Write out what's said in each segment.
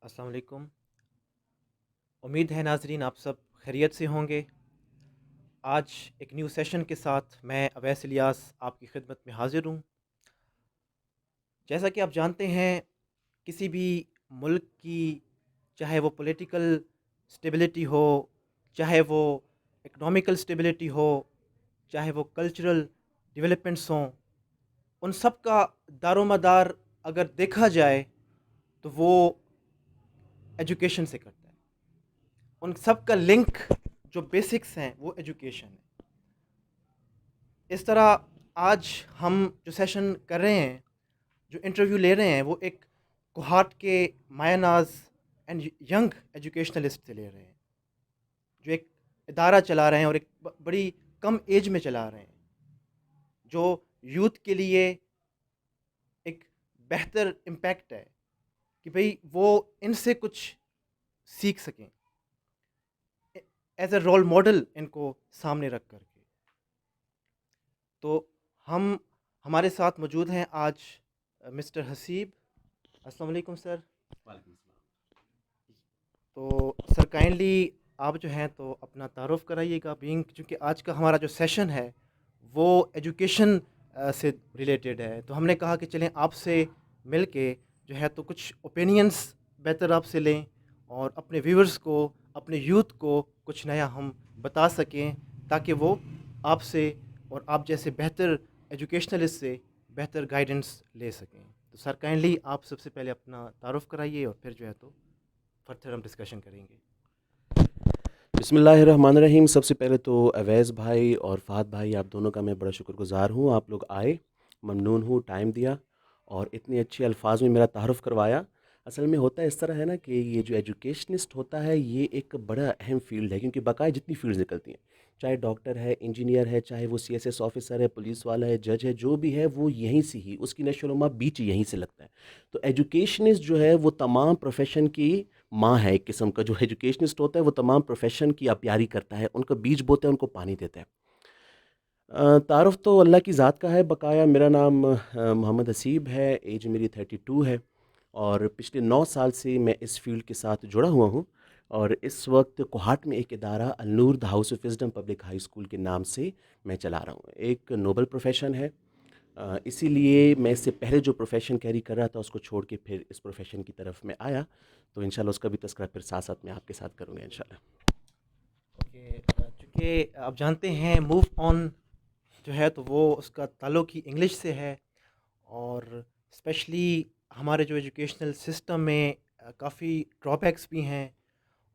السلام علیکم۔ امید ہے ناظرین آپ سب خیریت سے ہوں گے۔ آج ایک نیو سیشن کے ساتھ میں اویس الیاس آپ کی خدمت میں حاضر ہوں۔ جیسا کہ آپ جانتے ہیں، کسی بھی ملک کی چاہے وہ پولیٹیکل سٹیبلٹی ہو، چاہے وہ اکنامیکل سٹیبلٹی ہو، چاہے وہ کلچرل ڈیولپمنٹس ہوں، ان سب کا دار و مدار اگر دیکھا جائے تو وہ ایجوکیشن سے کرتا ہے۔ ان سب کا لنک جو بیسکس ہیں وہ ایجوکیشن ہے۔ اس طرح آج ہم جو سیشن کر رہے ہیں، جو انٹرویو لے رہے ہیں، وہ ایک کوہارٹ کے مایہ ناز اینڈ ینگ ایجوکیشنلسٹ سے لے رہے ہیں، جو ایک ادارہ چلا رہے ہیں اور ایک بڑی کم ایج میں چلا رہے ہیں، جو یوتھ کے لیے ایک بہتر امپیکٹ ہے کہ بھئی وہ ان سے کچھ سیکھ سکیں، ایز اے رول ماڈل ان کو سامنے رکھ کر کے۔ تو ہمارے ساتھ موجود ہیں آج مسٹر حسیب۔ السلام علیکم سر۔ وعلیکم السلام۔ تو سر کائنڈلی آپ جو ہیں تو اپنا تعارف کرائیے گا، چونکہ آج کا ہمارا جو سیشن ہے وہ ایجوکیشن سے ریلیٹڈ ہے، تو ہم نے کہا کہ چلیں آپ سے مل کے جو ہے تو کچھ اوپینینس بہتر آپ سے لیں اور اپنے ویورز کو، اپنے یوتھ کو کچھ نیا ہم بتا سکیں، تاکہ وہ آپ سے اور آپ جیسے بہتر ایجوکیشنلسٹ سے بہتر گائیڈنس لے سکیں۔ تو سر کائنڈلی آپ سب سے پہلے اپنا تعارف کرائیے اور پھر جو ہے تو فردر ہم ڈسکشن کریں گے۔ بسم اللہ الرحمن الرحیم۔ سب سے پہلے تو اویس بھائی اور فہد بھائی، آپ دونوں کا میں بڑا شکر گزار ہوں، آپ لوگ آئے، ممنون ہوں، ٹائم دیا اور اتنے اچھے الفاظ میں میرا تعارف کروایا۔ اصل میں ہوتا ہے اس طرح ہے نا کہ یہ جو ایجوکیشنسٹ ہوتا ہے یہ ایک بڑا اہم فیلڈ ہے، کیونکہ بقائے جتنی فیلڈز نکلتی ہیں، چاہے ڈاکٹر ہے، انجینئر ہے، چاہے وہ CSS آفیسر ہے، پولیس والا ہے، جج ہے، جو بھی ہے وہ یہیں سے ہی اس کی نشو و نما بیچ یہیں سے لگتا ہے۔ تو ایجوکیشنسٹ جو ہے وہ تمام پروفیشن کی ماں ہے، ایک قسم کا جو ایجوکیشنسٹ ہوتا ہے وہ تمام پروفیشن کی اپیاری کرتا ہے، ان کا بیج بوتا ہے، ان کو پانی دیتا ہے۔ تعارف تو اللہ کی ذات کا ہے، بقایا میرا نام محمد حسیب ہے، ایج میری 32 ہے اور پچھلے 9 سال سے میں اس فیلڈ کے ساتھ جڑا ہوا ہوں، اور اس وقت کوہاٹ میں ایک ادارہ النور the house of wisdom public high school کے نام سے میں چلا رہا ہوں۔ ایک نوبل پروفیشن ہے، اسی لیے میں اس سے پہلے جو پروفیشن کیری کر رہا تھا اس کو چھوڑ کے پھر اس پروفیشن کی طرف میں آیا، تو انشاءاللہ اس کا بھی تذکرہ پھر ساتھ ساتھ میں آپ کے ساتھ کروں گا انشاءاللہ۔ اوکے، چونکہ آپ جانتے ہیں موو آن جو ہے تو وہ اس کا تعلق ہی انگلش سے ہے، اور اسپیشلی ہمارے جو ایجوکیشنل سسٹم میں کافی ڈرا بیکس بھی ہیں،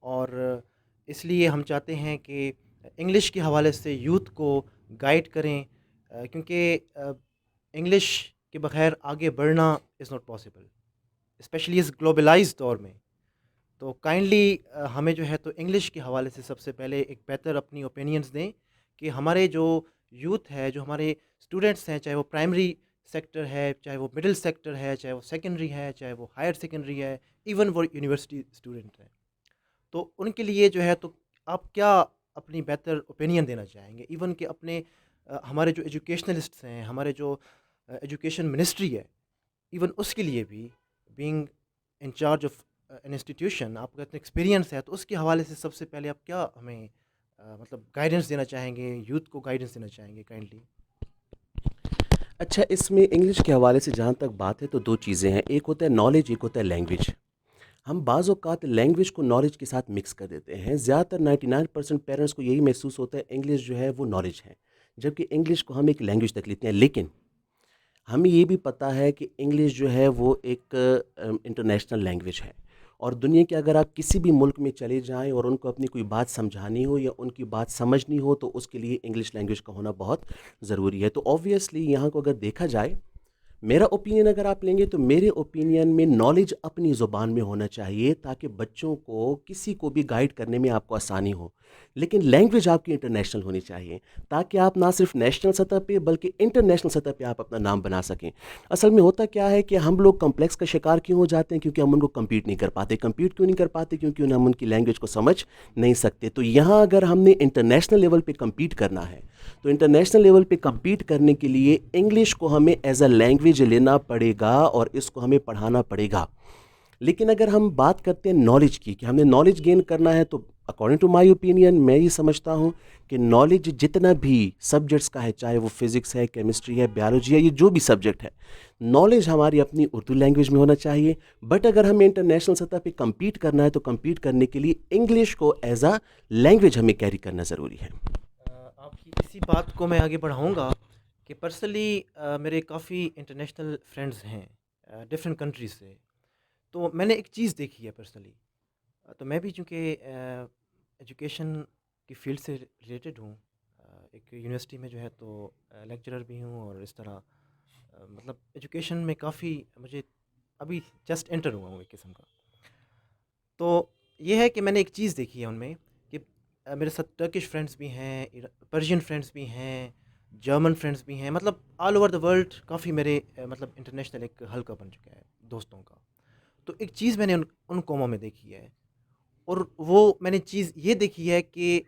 اور اس لیے ہم چاہتے ہیں کہ انگلش کے حوالے سے یوتھ کو گائیڈ کریں، کیونکہ انگلش کے بغیر آگے بڑھنا از ناٹ پاسبل، اسپیشلی اس گلوبلائز دور میں۔ تو کائنڈلی ہمیں جو ہے تو انگلش کے حوالے سے سب سے پہلے ایک بہتر اپنی اوپینینز دیں کہ ہمارے جو یوتھ ہے، جو ہمارے اسٹوڈنٹس ہیں، چاہے وہ پرائمری سیکٹر ہے، چاہے وہ مڈل سیکٹر ہے، چاہے وہ سیکنڈری ہے، چاہے وہ ہائر سیکنڈری ہے، ایون وہ یونیورسٹی اسٹوڈنٹ ہیں، تو ان کے لیے جو ہے تو آپ کیا اپنی بہتر اوپینین دینا چاہیں گے، ایون کہ اپنے ہمارے جو ایجوکیشنلسٹس ہیں، ہمارے جو ایجوکیشن منسٹری ہے، ایون اس کے لیے بھی being in charge of in institution, آپ کا اتنا ایکسپیرینس ہے، تو اس کے حوالے سے سب سے پہلے آپ کیا ہمیں مطلب گائیڈنس دینا چاہیں گے، یوتھ کو گائیڈنس دینا چاہیں گے کائنڈلی؟ اچھا، اس میں انگلش کے حوالے سے جہاں تک بات ہے تو دو چیزیں ہیں، ایک ہوتا ہے نالج، ایک ہوتا ہے لینگویج۔ ہم بعض اوقات لینگویج کو نالج کے ساتھ مکس کر دیتے ہیں، زیادہ تر 99% پیرنٹس کو یہی محسوس ہوتا ہے انگلش جو ہے وہ نالج ہے، جبکہ انگلش کو ہم ایک لینگویج تک لیتے ہیں، لیکن ہمیں یہ بھی پتہ ہے کہ انگلش جو ہے وہ ایک انٹرنیشنل لینگویج ہے، اور دنیا کے اگر آپ کسی بھی ملک میں چلے جائیں اور ان کو اپنی کوئی بات سمجھانی ہو یا ان کی بات سمجھنی ہو تو اس کے لیے انگلش لینگویج کا ہونا بہت ضروری ہے۔ تو آبویسلی یہاں کو اگر دیکھا جائے، میرا اوپینین اگر آپ لیں گے تو میرے اوپینین میں نالج اپنی زبان میں ہونا چاہیے، تاکہ بچوں کو کسی کو بھی گائیڈ کرنے میں آپ کو آسانی ہو، لیکن لینگویج آپ کی انٹرنیشنل ہونی چاہیے، تاکہ آپ نہ صرف نیشنل سطح پہ بلکہ انٹرنیشنل سطح پہ آپ اپنا نام بنا سکیں۔ اصل میں ہوتا کیا ہے کہ ہم لوگ کمپلیکس کا شکار کیوں ہو جاتے ہیں؟ کیونکہ ہم ان کو کمپیٹ نہیں کر پاتے۔ کمپیٹ کیوں نہیں کر پاتے؟ کیونکہ ہم ان کی لینگویج کو سمجھ نہیں سکتے۔ تو یہاں اگر ہم نے انٹرنیشنل لیول پہ کمپیٹ کرنا ہے تو انٹرنیشنل لیول پہ کمپیٹ کرنے کے لیے انگلش کو ہمیں ایز اے لینگویج لینا پڑے گا اور اس کو ہمیں پڑھانا پڑے گا۔ لیکن اگر ہم بات کرتے ہیں نالج کی کہ ہم نے نالج گین کرنا ہے، تو اکارڈنگ ٹو مائی اوپینین میں یہ سمجھتا ہوں کہ نالج جتنا بھی سبجیکٹس کا ہے، چاہے وہ فزکس ہے، کیمسٹری ہے، بیالوجی ہے، یہ جو بھی سبجیکٹ ہے، نالج ہماری اپنی اردو لینگویج میں ہونا چاہیے. بٹ اگر ہمیں انٹرنیشنل سطح پہ کمپیٹ کرنا ہے تو کمپیٹ کرنے کے لیے انگلش کو ایز اے لینگویج ہمیں کیری کرنا ضروری ہے. آپ کی اسی بات کو میں آگے بڑھاؤں گا کہ پرسنلی میرے کافی انٹرنیشنل فرینڈز ہیں ڈفرینٹ کنٹریز سے. تو میں نے ایک چیز دیکھی ہے پرسنلی. تو میں بھی چونکہ ایجوکیشن کی فیلڈ سے ریلیٹڈ ہوں، ایک یونیورسٹی میں جو ہے تو لیکچرر بھی ہوں، اور اس طرح مطلب ایجوکیشن میں کافی مجھے ابھی جسٹ انٹر ہوا ہوں ایک قسم کا. تو یہ ہے کہ میں نے ایک چیز دیکھی ہے ان میں کہ میرے ساتھ ٹرکش فرینڈس بھی ہیں، پرشین فرینڈس بھی ہیں، جرمن فرینڈس بھی ہیں، مطلب آل اوور دا ورلڈ کافی میرے مطلب انٹرنیشنل ایک حلقہ بن چکا ہے دوستوں کا. تو ایک چیز میں نے ان قوموں میں دیکھی ہے، اور وہ میں نے چیز یہ دیکھی ہے کہ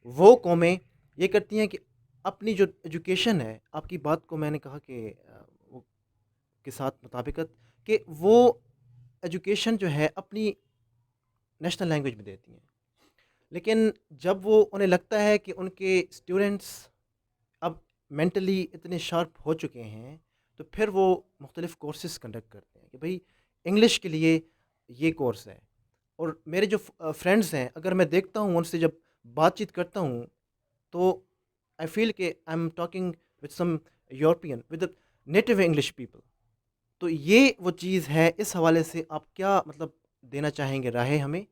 وہ قومیں یہ کرتی ہیں کہ اپنی جو ایجوکیشن ہے، آپ کی بات کو میں نے کہا کہ وہ کے ساتھ مطابقت، کہ وہ ایجوکیشن جو ہے اپنی نیشنل لینگویج میں دیتی ہیں. لیکن جب وہ انہیں لگتا ہے کہ ان کے اسٹوڈنٹس اب مینٹلی اتنے شارپ ہو چکے ہیں، تو پھر وہ مختلف کورسز کنڈکٹ کرتے ہیں کہ بھئی انگلش کے لیے یہ کورس ہے. اور میرے جو فرینڈس ہیں، اگر میں دیکھتا ہوں ان سے جب بات چیت کرتا ہوں، تو آئی فیل کہ I am talking with some European with native English people. تو یہ وہ چیز ہے. اس حوالے سے آپ کیا مطلب دینا چاہیں گے رائے ہمیں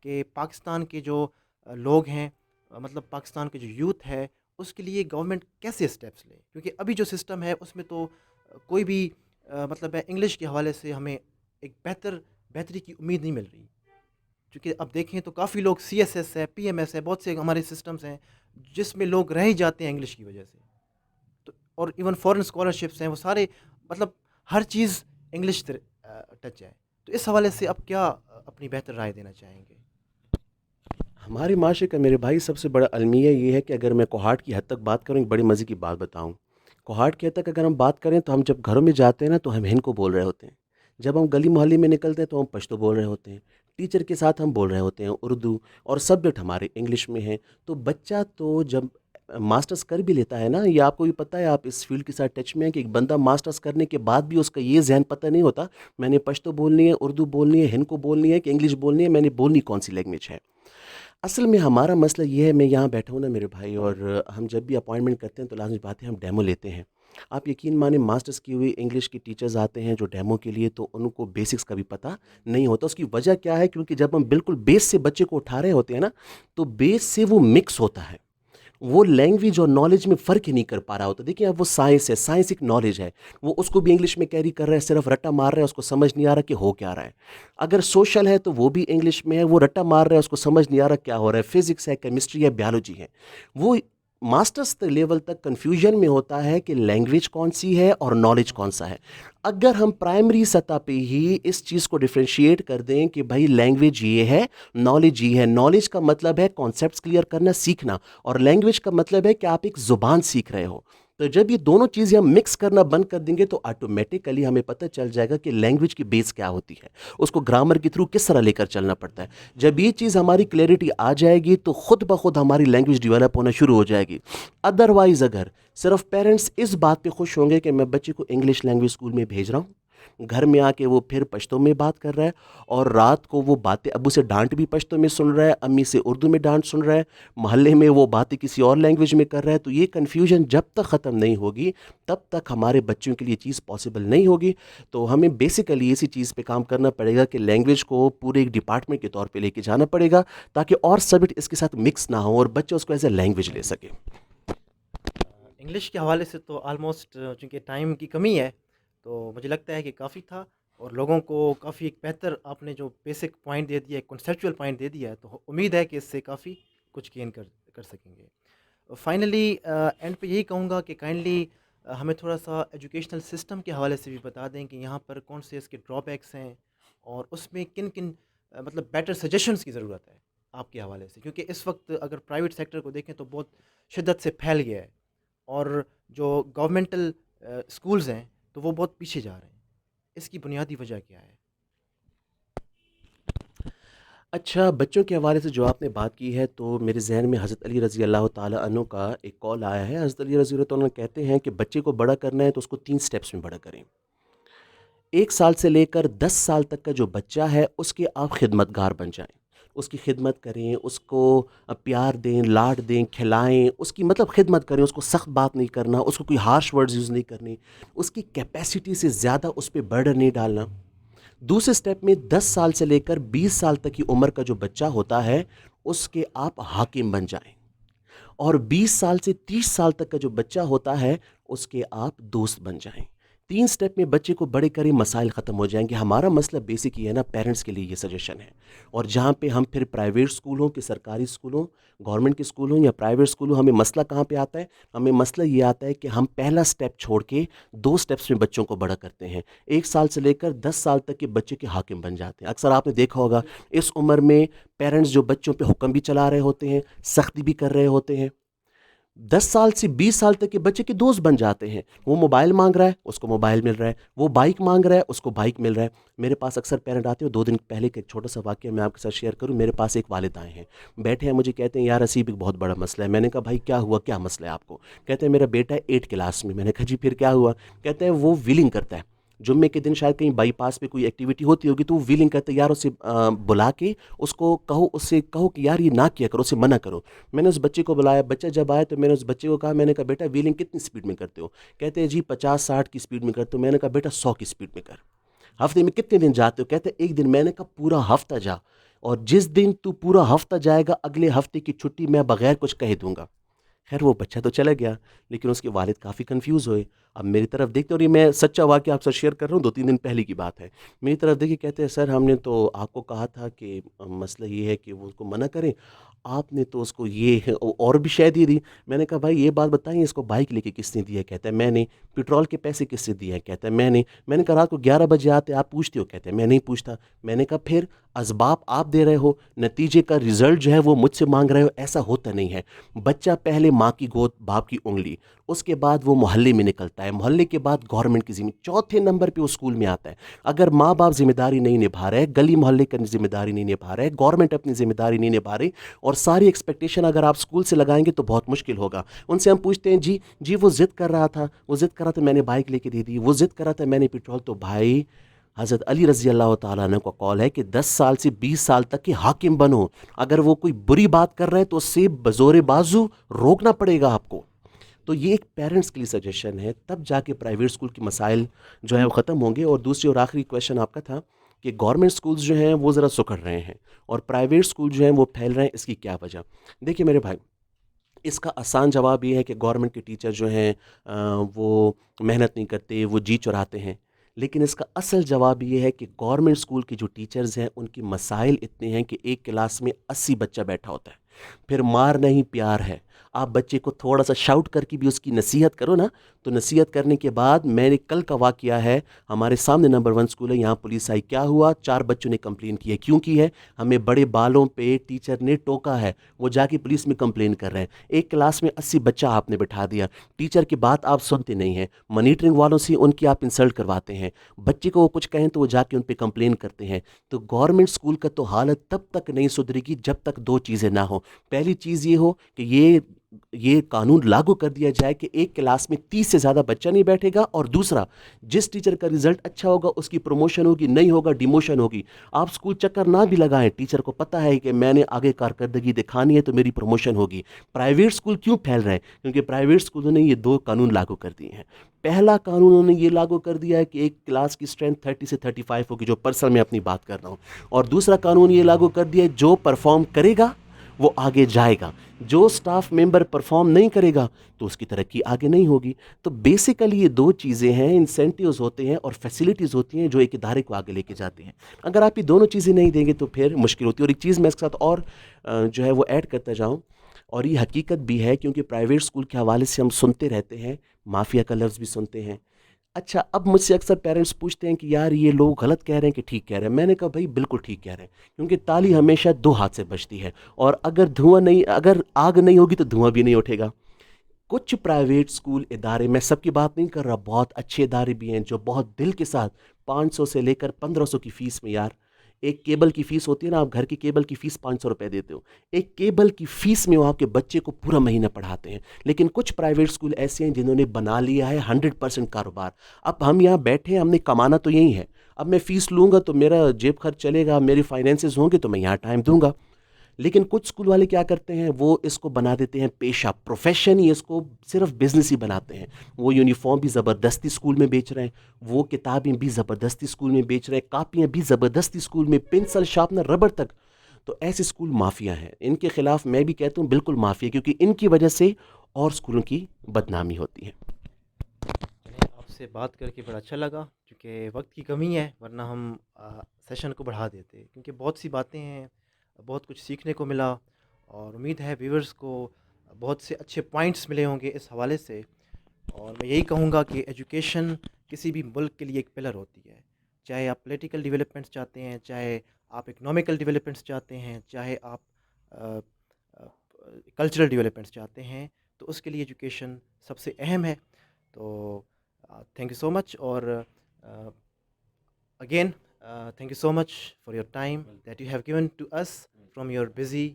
کہ پاکستان کے جو لوگ ہیں، مطلب پاکستان کے جو یوتھ ہے، اس کے لیے گورنمنٹ کیسے اسٹیپس لے؟ کیونکہ ابھی جو سسٹم ہے اس میں تو کوئی بھی مطلب ہے انگلش کے حوالے سے ہمیں ایک بہتری کی امید نہیں مل رہی. چونکہ اب دیکھیں تو کافی لوگ سی ایس ایس ہے، پی ایم ایس ہے، بہت سے ہمارے سسٹمز ہیں جس میں لوگ رہ ہی جاتے ہیں انگلش کی وجہ سے. تو اور ایون فورن اسکالرشپس ہیں، وہ سارے مطلب ہر چیز انگلش ٹچ ہے. تو اس حوالے سے آپ کیا اپنی بہتر رائے دینا چاہیں گے؟ ہمارے معاشرے کا میرے بھائی سب سے بڑا المیہ یہ ہے کہ اگر میں کوہاٹ کی حد تک بات کروں، ایک بڑی مزے کی بات بتاؤں. کوہاٹ کی حد تک اگر ہم بات کریں تو ہم جب گھروں میں جاتے ہیں نا تو ہم ہند کو بول رہے ہوتے ہیں. جب ہم گلی محلے میں نکلتے ہیں تو ہم پشتو بول رہے ہوتے ہیں. ٹیچر کے ساتھ ہم بول رہے ہوتے ہیں اردو، اور سبجیکٹ ہمارے انگلش میں ہیں. تو بچہ تو جب ماسٹرز کر بھی لیتا ہے نا، یہ آپ کو بھی پتہ ہے، آپ اس فیلڈ کے ساتھ ٹچ میں ہیں، کہ ایک بندہ ماسٹرز کرنے کے بعد بھی اس کا یہ ذہن پتہ نہیں ہوتا میں نے پشتو بولنی ہے، اردو بولنی ہے، ہند کو بولنی ہے کہ انگلش بولنی ہے، میں نے بولنی کون سی لینگویج ہے. اصل میں ہمارا مسئلہ یہ ہے، میں یہاں بیٹھا ہوں نا میرے بھائی، اور ہم جب بھی اپوائنٹمنٹ کرتے ہیں تو لازمی بات ہے ہم ڈیمو لیتے ہیں. آپ یقین مانیں ماسٹرز کی ہوئی انگلش کی ٹیچرز آتے ہیں جو ڈیمو کے لیے، تو ان کو بیسکس کا بھی پتہ نہیں ہوتا. اس کی وجہ کیا ہے؟ کیونکہ جب ہم بالکل بیس سے بچے کو اٹھا رہے ہوتے ہیں نا، تو بیس سے وہ مکس ہوتا ہے، وہ لینگویج اور نالج میں فرق ہی نہیں کر پا رہا ہوتا. دیکھیں اب وہ سائنس ہے، سائنس ایک نالج ہے، وہ اس کو بھی انگلش میں کیری کر رہا ہے، صرف رٹا مار رہا ہے، اس کو سمجھ نہیں آ رہا کہ ہو کیا رہا ہے. اگر سوشل ہے تو وہ بھی انگلش میں ہے، وہ رٹا مار رہا ہے، اس کو سمجھ نہیں آ رہا کیا ہو رہا ہے. فزکس ہے، کیمسٹری ہے، بیالوجی ہے، وہ ماسٹرس لیول تک کنفیوژن میں ہوتا ہے کہ لینگویج کون سی ہے اور نالج کون سا ہے. اگر ہم پرائمری سطح پہ ہی اس چیز کو ڈفرینشیٹ کر دیں کہ بھائی لینگویج یہ ہے، نالج یہ ہے. نالج کا مطلب ہے کانسیپٹس کلیئر کرنا، سیکھنا، اور لینگویج کا مطلب ہے کہ آپ ایک زبان سیکھ رہے ہو. تو جب یہ دونوں چیزیں ہم مکس کرنا بند کر دیں گے تو آٹومیٹیکلی ہمیں پتہ چل جائے گا کہ لینگویج کی بیس کیا ہوتی ہے، اس کو گرامر کے تھرو کس طرح لے کر چلنا پڑتا ہے. جب یہ چیز ہماری کلیئرٹی آ جائے گی تو خود بخود ہماری لینگویج ڈیولپ ہونا شروع ہو جائے گی. ادروائز اگر صرف پیرنٹس اس بات پہ خوش ہوں گے کہ میں بچے کو انگلش لینگویج اسکول میں بھیج رہا ہوں، گھر میں آ کے وہ پھر پشتو میں بات کر رہا ہے، اور رات کو وہ باتیں ابو سے ڈانٹ بھی پشتو میں سن رہا ہے، امی سے اردو میں ڈانٹ سن رہا ہے، محلے میں وہ باتیں کسی اور لینگویج میں کر رہا ہے، تو یہ کنفیوژن جب تک ختم نہیں ہوگی تب تک ہمارے بچوں کے لیے چیز پاسبل نہیں ہوگی. تو ہمیں بیسیکلی اسی چیز پہ کام کرنا پڑے گا کہ لینگویج کو پورے ایک ڈپارٹمنٹ کے طور پہ لے کے جانا پڑے گا تاکہ اور سبجیکٹ اس کے ساتھ مکس نہ ہوں اور بچے اس کو ایز اے لینگویج لے سکے. انگلش کے حوالے سے تو آلموسٹ چونکہ ٹائم کی کمی ہے تو مجھے لگتا ہے کہ کافی تھا، اور لوگوں کو کافی ایک بہتر آپ نے جو بیسک پوائنٹ دے دیا ہے، کنسیپچول پوائنٹ دے دیا ہے، تو امید ہے کہ اس سے کافی کچھ گین کر سکیں گے. فائنلی اینڈ پہ یہی کہوں گا کہ کائنڈلی ہمیں تھوڑا سا ایجوکیشنل سسٹم کے حوالے سے بھی بتا دیں کہ یہاں پر کون سے اس کے ڈرا بیکس ہیں، اور اس میں کن کن مطلب بیٹر سجیشنس کی ضرورت ہے آپ کے حوالے سے. کیونکہ اس وقت اگر پرائیویٹ سیکٹر کو دیکھیں تو بہت شدت سے پھیل گیا ہے، اور جو گورنمنٹل اسکولز ہیں تو وہ بہت پیچھے جا رہے ہیں. اس کی بنیادی وجہ کیا ہے؟ اچھا، بچوں کے حوالے سے جو آپ نے بات کی ہے تو میرے ذہن میں حضرت علی رضی اللہ تعالیٰ عنہ کا ایک کال آیا ہے۔ حضرت علی رضی اللہ تعالیٰ عنہ کہتے ہیں کہ بچے کو بڑا کرنا ہے تو اس کو 3 سٹیپس میں بڑا کریں۔ 1 سال سے لے کر 10 سال تک کا جو بچہ ہے اس کے آپ خدمت گار بن جائیں، اس کی خدمت کریں، اس کو پیار دیں، لاڈ دیں، کھلائیں، اس کی مطلب خدمت کریں، اس کو سخت بات نہیں کرنا، اس کو کوئی ہارش ورڈز یوز نہیں کرنے، اس کی کیپیسٹی سے زیادہ اس پہ برڈن نہیں ڈالنا۔ دوسرے سٹیپ میں 10 سال سے لے کر 20 سال تک کی عمر کا جو بچہ ہوتا ہے اس کے آپ حاکم بن جائیں، اور 20 سال سے 30 سال تک کا جو بچہ ہوتا ہے اس کے آپ دوست بن جائیں۔ 3 سٹیپ میں بچے کو بڑے کریں، مسائل ختم ہو جائیں گے۔ ہمارا مسئلہ بیسک یہ ہے نا، پیرنٹس کے لیے یہ سجیشن ہے، اور جہاں پہ ہم پھر پرائیویٹ اسکول ہوں کہ سرکاری اسکول ہوں، گورنمنٹ کے اسکول ہوں یا پرائیویٹ اسکول ہوں، ہمیں مسئلہ کہاں پہ آتا ہے؟ ہمیں مسئلہ یہ آتا ہے کہ ہم پہلا سٹیپ چھوڑ کے 2 سٹیپس میں بچوں کو بڑا کرتے ہیں۔ 1 سال سے لے کر 10 سال تک کے بچے کے حاکم بن جاتے ہیں۔ اکثر آپ نے دیکھا ہوگا اس عمر میں پیرنٹس جو بچوں پہ حکم بھی چلا رہے ہوتے ہیں، سختی بھی کر رہے ہوتے ہیں۔ 10 سال سے 20 سال تک کے بچے کے دوست بن جاتے ہیں۔ وہ موبائل مانگ رہا ہے، اس کو موبائل مل رہا ہے، وہ بائک مانگ رہا ہے، اس کو بائک مل رہا ہے۔ میرے پاس اکثر پیرنٹ آتے ہیں، 2 دن پہلے کا ایک چھوٹا سا واقعہ میں آپ کے ساتھ شیئر کروں۔ میرے پاس ایک والد آئے ہیں، بیٹھے ہیں، مجھے کہتے ہیں یار اسیب ایک بہت بڑا مسئلہ ہے۔ میں نے کہا بھائی کیا ہوا، کیا مسئلہ ہے آپ کو؟ کہتے ہیں میرا بیٹا ہے 8 کلاس میں۔ میں نے کہا جی پھر کیا ہوا؟ کہتے ہیں وہ ویلنگ کرتا ہے، جمعے کے دن شاید کہیں بائی پاس پہ کوئی ایکٹیویٹی ہوتی ہوگی تو وہ ویلنگ کرتا ہے۔ یار اسے بلا کے اس کو کہو، اس سے کہو کہ یار یہ نہ کیا کرو، اسے منع کرو۔ میں نے اس بچے کو بلایا، بچہ جب آیا تو میں نے اس بچے کو کہا، میں نے کہا بیٹا ویلنگ کتنی سپیڈ میں کرتے ہو؟ کہتے ہیں جی 50-60 کی سپیڈ میں کرتے ہو۔ میں نے کہا بیٹا 100 کی سپیڈ میں کر۔ ہفتے میں کتنے دن جاتے ہو؟ کہتے ہیں 1 دن۔ میں نے کہا پورا ہفتہ جا، اور جس دن تو پورا ہفتہ جائے گا اگلے ہفتے کی چھٹی میں بغیر کچھ کہہ دوں گا۔ خیر وہ بچہ تو چلا گیا، لیکن اس کے والد کافی کنفیوز ہوئے۔ اب میری طرف دیکھتے، اور یہ میں سچا واقعہ آپ سے شیئر کر رہا ہوں، 2-3 دن پہلے کی بات ہے۔ میری طرف دیکھے، کہتے ہیں سر ہم نے تو آپ کو کہا تھا کہ مسئلہ یہ ہے کہ وہ اس کو منع کریں، آپ نے تو اس کو یہ اور بھی شے دے دی۔ میں نے کہا بھائی یہ بات بتائیں، اس کو بائک لے کے کس نے دیا؟ کہتا ہے میں نے۔ پیٹرول کے پیسے کس سے دیے ہیں؟ کہتا ہے میں نے۔ میں نے کہا رات کو 11 بجے آتے آپ پوچھتے ہو؟ کہتے ہیں میں نہیں پوچھتا۔ میں نے کہا پھر اسباب آپ دے رہے ہو، نتیجے کا رزلٹ جو ہے وہ مجھ سے مانگ رہے ہو؟ ایسا ہوتا نہیں ہے۔ بچہ پہلے ماں کی گود، باپ کی انگلی، اس کے بعد وہ محلے میں نکلتا ہے، محلے کے بعد گورنمنٹ کی ذمہ، چوتھے نمبر پہ وہ اسکول میں آتا ہے۔ اگر ماں باپ ذمہ داری نہیں نبھا رہے، گلی محلے کی ذمہ داری نہیں نبھا رہے، گورنمنٹ اپنی ذمہ داری نہیں نبھا رہی، اور ساری ایکسپیکٹیشن اگر آپ اسکول سے لگائیں گے تو بہت مشکل ہوگا۔ ان سے ہم پوچھتے ہیں جی وہ ضد کر رہا تھا، وہ ضد کر رہا تھا میں نے بائک لے کے دے دی، وہ ضد کر رہا تھا میں نے پیٹرول۔ تو بھائی حضرت علی رضی اللہ تعالیٰ عنہ کا قول ہے کہ 10 سال سے 20 سال تک کے حاکم بنو۔ اگر وہ کوئی بری بات کر رہے ہیں تو اس سے بزور بازو روکنا پڑے گا آپ کو۔ تو یہ ایک پیرنٹس کے لیے سجیشن ہے، تب جا کے پرائیویٹ اسکول کی مسائل جو ہے وہ ختم ہوں گے۔ اور دوسری اور آخری کویشچن آپ کا تھا کہ گورنمنٹ اسکولز جو ہیں وہ ذرا سکڑ رہے ہیں اور پرائیویٹ اسکول جو ہیں وہ پھیل رہے ہیں، اس کی کیا وجہ؟ دیکھیے میرے بھائی، اس کا آسان جواب یہ ہے کہ گورنمنٹ کے ٹیچر جو ہیں وہ محنت نہیں کرتے، وہ جی چراتے ہیں۔ لیکن اس کا اصل جواب یہ ہے کہ گورنمنٹ اسکول کے جو ٹیچرز ہیں ان کی مسائل اتنے ہیں کہ ایک کلاس میں 80 بچہ بیٹھا ہوتا ہے، پھر مار نہیں پیار ہے۔ آپ بچے کو تھوڑا سا شاؤٹ کر کے بھی اس کی نصیحت کرو نا، تو نصیحت کرنے کے بعد، میں نے کل کا واقعہ ہے، ہمارے سامنے نمبر 1 اسکول ہے، یہاں پولیس آئی، کیا ہوا؟ 4 بچوں نے کمپلین کی ہے۔ کیوں کی ہے؟ ہمیں بڑے بالوں پہ ٹیچر نے ٹوکا ہے، وہ جا کے پولیس میں کمپلین کر رہے ہیں۔ ایک کلاس میں 80 بچہ آپ نے بٹھا دیا، ٹیچر کی بات آپ سنتے نہیں ہیں، مانیٹرنگ والوں سے ان کی آپ انسلٹ کرواتے ہیں، بچے کو وہ کچھ کہیں تو وہ جا کے ان پہ کمپلین کرتے ہیں۔ تو گورنمنٹ اسکول کا تو حالت تب تک نہیں سدھرے گی جب تک 2 چیزیں نہ ہوں۔ پہلی چیز یہ ہو کہ یہ قانون لاگو کر دیا جائے کہ ایک کلاس میں 30 سے زیادہ بچہ نہیں بیٹھے گا، اور دوسرا جس ٹیچر کا رزلٹ اچھا ہوگا اس کی پروموشن ہوگی، نہیں ہوگا ڈیموشن ہوگی۔ آپ اسکول چکر نہ بھی لگائیں، ٹیچر کو پتہ ہے کہ میں نے آگے کارکردگی دکھانی ہے تو میری پروموشن ہوگی۔ پرائیویٹ اسکول کیوں پھیل رہے ہیں؟ کیونکہ پرائیویٹ اسکولوں نے یہ 2 قانون لاگو کر دیے ہیں۔ پہلا قانون انہوں نے یہ لاگو کر دیا ہے کہ ایک کلاس کی اسٹرینتھ 30 سے 35 ہوگی، جو پرسنل میں اپنی بات کر رہا ہوں، اور دوسرا قانون یہ لاگو کر دیا ہے جو پرفارم کرے گا وہ آگے جائے گا، جو سٹاف ممبر پرفارم نہیں کرے گا تو اس کی ترقی آگے نہیں ہوگی۔ تو بیسیکلی یہ 2 چیزیں ہیں، انسینٹیوز ہوتے ہیں اور فیسلٹیز ہوتی ہیں جو ایک ادارے کو آگے لے کے جاتے ہیں۔ اگر آپ یہ دونوں چیزیں نہیں دیں گے تو پھر مشکل ہوتی ہے۔ اور ایک چیز میں اس کے ساتھ اور جو ہے وہ ایڈ کرتا جاؤں، اور یہ حقیقت بھی ہے کیونکہ پرائیویٹ اسکول کے حوالے سے ہم سنتے رہتے ہیں، مافیا کا لفظ بھی سنتے ہیں۔ اچھا، اب مجھ سے اکثر پیرنٹس پوچھتے ہیں کہ یار یہ لوگ غلط کہہ رہے ہیں کہ ٹھیک کہہ رہے ہیں؟ میں نے کہا بھائی بالکل ٹھیک کہہ رہے ہیں، کیونکہ تالی ہمیشہ 2 ہاتھ سے بجتی ہے، اور اگر آگ نہیں ہوگی تو دھواں بھی نہیں اٹھے گا۔ کچھ پرائیویٹ اسکول ادارے، میں سب کی بات نہیں کر رہا، بہت اچھے ادارے بھی ہیں جو بہت دل کے ساتھ 500 سے لے کر 1500 کی فیس میں یار ایک کیبل کی فیس ہوتی ہے نا, آپ گھر کی کیبل کی فیس 500 روپے دیتے ہو, ایک کیبل کی فیس میں وہ آپ کے بچے کو پورا مہینہ پڑھاتے ہیں. لیکن کچھ پرائیویٹ اسکول ایسے ہیں جنہوں نے بنا لیا ہے 100% کاروبار. اب ہم یہاں بیٹھے ہیں, ہم نے کمانا تو یہی ہے, اب میں فیس لوں گا تو میرا جیب خرچ چلے گا, میری فائنینسز ہوں گے تو میں یہاں ٹائم دوں گا. لیکن کچھ اسکول والے کیا کرتے ہیں, وہ اس کو بنا دیتے ہیں پیشہ, پروفیشن ہی اس کو صرف بزنس ہی بناتے ہیں. وہ یونیفارم بھی زبردستی اسکول میں بیچ رہے ہیں, وہ کتابیں بھی زبردستی اسکول میں بیچ رہے ہیں, کاپیاں بھی زبردستی اسکول میں, پنسل شارپنر ربڑ تک. تو ایسے اسکول مافیا ہیں, ان کے خلاف میں بھی کہتا ہوں بالکل مافیا, کیونکہ ان کی وجہ سے اور اسکولوں کی بدنامی ہوتی ہے. چلیں آپ سے بات کر کے بڑا اچھا لگا, کیونکہ وقت کی کمی ہے, ورنہ ہم سیشن کو بڑھا دیتے, کیونکہ بہت سی باتیں ہیں, بہت کچھ سیکھنے کو ملا, اور امید ہے ویورز کو بہت سے اچھے پوائنٹس ملے ہوں گے اس حوالے سے. اور میں یہی کہوں گا کہ ایجوکیشن کسی بھی ملک کے لیے ایک پلر ہوتی ہے, چاہے آپ پولیٹیکل ڈیولپمنٹس چاہتے ہیں, چاہے آپ اکنامیکل ڈیولپمنٹس چاہتے ہیں, چاہے آپ کلچرل ڈیولپمنٹس چاہتے ہیں, تو اس کے لیے ایجوکیشن سب سے اہم ہے. تو تھینک یو سو مچ, اور again thank you so much for your time that you have given to us from your busy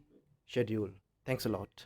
schedule. Thanks a lot.